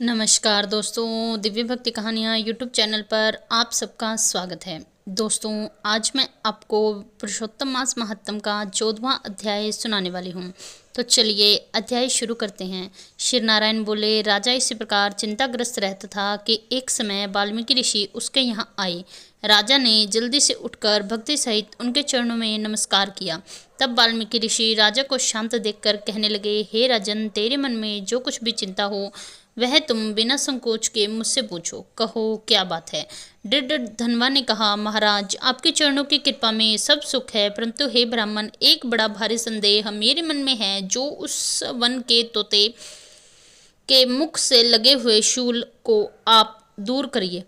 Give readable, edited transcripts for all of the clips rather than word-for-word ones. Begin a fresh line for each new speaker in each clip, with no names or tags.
नमस्कार दोस्तों, दिव्य भक्ति कहानियाँ यूट्यूब चैनल पर आप सबका स्वागत है। दोस्तों, आज मैं आपको पुरुषोत्तम मास महात्म का 14वां अध्याय सुनाने वाली हूँ। तो चलिए अध्याय शुरू करते हैं। श्री नारायण बोले, राजा इसी प्रकार चिंताग्रस्त रहता था कि एक समय वाल्मीकि ऋषि उसके यहाँ आए। राजा ने जल्दी से उठकर भक्ति सहित उनके चरणों में नमस्कार किया। तब वाल्मीकि ऋषि राजा को शांत देखकर कहने लगे, हे राजन, तेरे मन में जो कुछ भी चिंता हो वह तुम बिना संकोच के मुझसे पूछो, कहो क्या बात है। दृढ़ धनवा ने कहा, महाराज, आपके चरणों की कृपा में सब सुख है, परंतु हे ब्राह्मण, एक बड़ा भारी संदेह मेरे मन में है। जो उस वन के तोते के मुख से लगे हुए शूल को आप दूर करिए।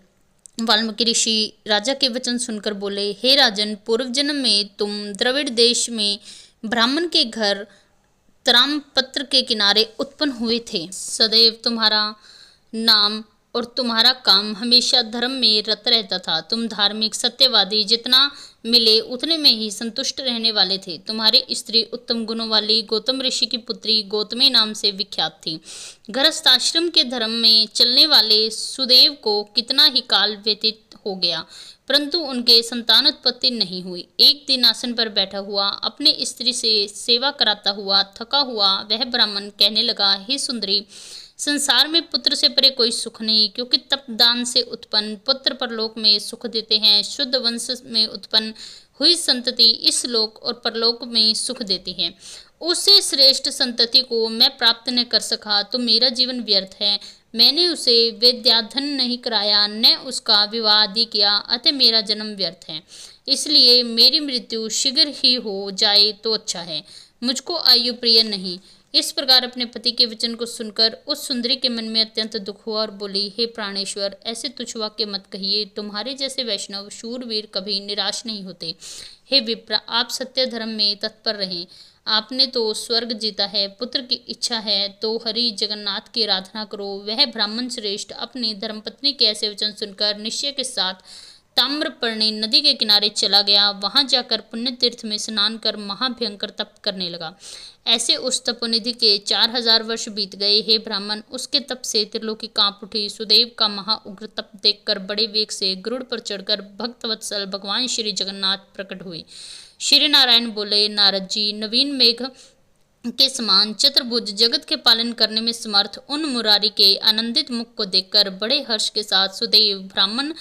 वाल्मीकि ऋषि राजा के वचन सुनकर बोले, हे राजन, पूर्व जन्म में तुम द्रविड़ देश में ब्राह्मण के घर ताम्रपत्र के किनारे उत्पन्न हुए थे। सदैव तुम्हारा नाम और तुम्हारा काम हमेशा धर्म में रत रहता था। तुम धार्मिक, सत्यवादी, जितना मिले उतने में ही संतुष्ट रहने वाले थे। तुम्हारी स्त्री उत्तम गुणों वाली गौतम ऋषि की पुत्री गौतमी नाम से विख्यात थी। गृहस्थाश्रम के धर्म में चलने वाले सुदेव को कितना ही काल व्यतीत हो गया, परंतु उनके संतानोत्पत्ति नहीं हुई। एक दिन आसन पर बैठा हुआ, अपने स्त्री से सेवा कराता हुआ थका हुआ वह ब्राह्मण कहने लगा, हे सुंदरी, संसार में पुत्र से परे कोई सुख नहीं, क्योंकि तपदान से उत्पन्न पुत्र परलोक में सुख देते हैं। शुद्ध वंश में उत्पन्न हुई संतति इस लोक और परलोक में सुख देती है। उससे श्रेष्ठ संतति को मैं प्राप्त न कर सका तो मेरा जीवन व्यर्थ है। मैंने उसे विद्याधन नहीं कराया, न उसका विवाह आदि किया, अतः मेरा जन्म व्यर्थ है। इसलिए मेरी मृत्यु शीघ्र ही हो जाए तो अच्छा है। मुझको आयु प्रिय नहीं। इस प्रकार अपने पति के वचन को सुनकर उस सुंदरी के मन में अत्यंत दुख हुआ और बोली, हे प्राणेश्वर, ऐसे तुच्छ वाक्य मत कहिए। तुम्हारे जैसे वैष्णव शूरवीर कभी निराश नहीं होते। हे विप्र, आप सत्य धर्म में तत्पर रहें। आपने तो स्वर्ग जीता है। पुत्र की इच्छा है तो हरि जगन्नाथ की आराधना करो। वह ब्राह्मण श्रेष्ठ अपनी धर्मपत्नी के ऐसे वचन सुनकर निश्चय के साथ ताम्रपर्णी नदी के किनारे चला गया। वहां जाकर पुण्य तीर्थ में स्नान कर महाभयंकर तप करने लगा। ऐसे उस तपोनिधि के 4000 वर्ष बीत गए। हे ब्राह्मण, उसके तप से त्रिलोकी कांप उठी। सुदेव का महाउग्र तप देखकर बड़े वेग से गरुड़ पर चढ़कर भक्तवत्सल भगवान श्री जगन्नाथ प्रकट हुए। श्री नारायण बोले, नारद जी, नवीन मेघ के समान चतुर्भुज जगत के पालन करने में समर्थ उन मुरारी के आनंदित मुख को देखकर बड़े हर्ष के साथ सुदेव ब्राह्मण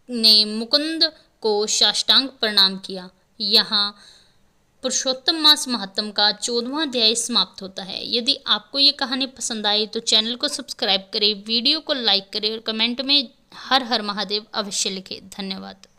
ने मुकुंद को साष्टांग प्रणाम किया। यहाँ पुरुषोत्तम मास महात्म का 14वां अध्याय समाप्त होता है। यदि आपको ये कहानी पसंद आई तो चैनल को सब्सक्राइब करें, वीडियो को लाइक करें और कमेंट में हर हर महादेव अवश्य लिखें। धन्यवाद।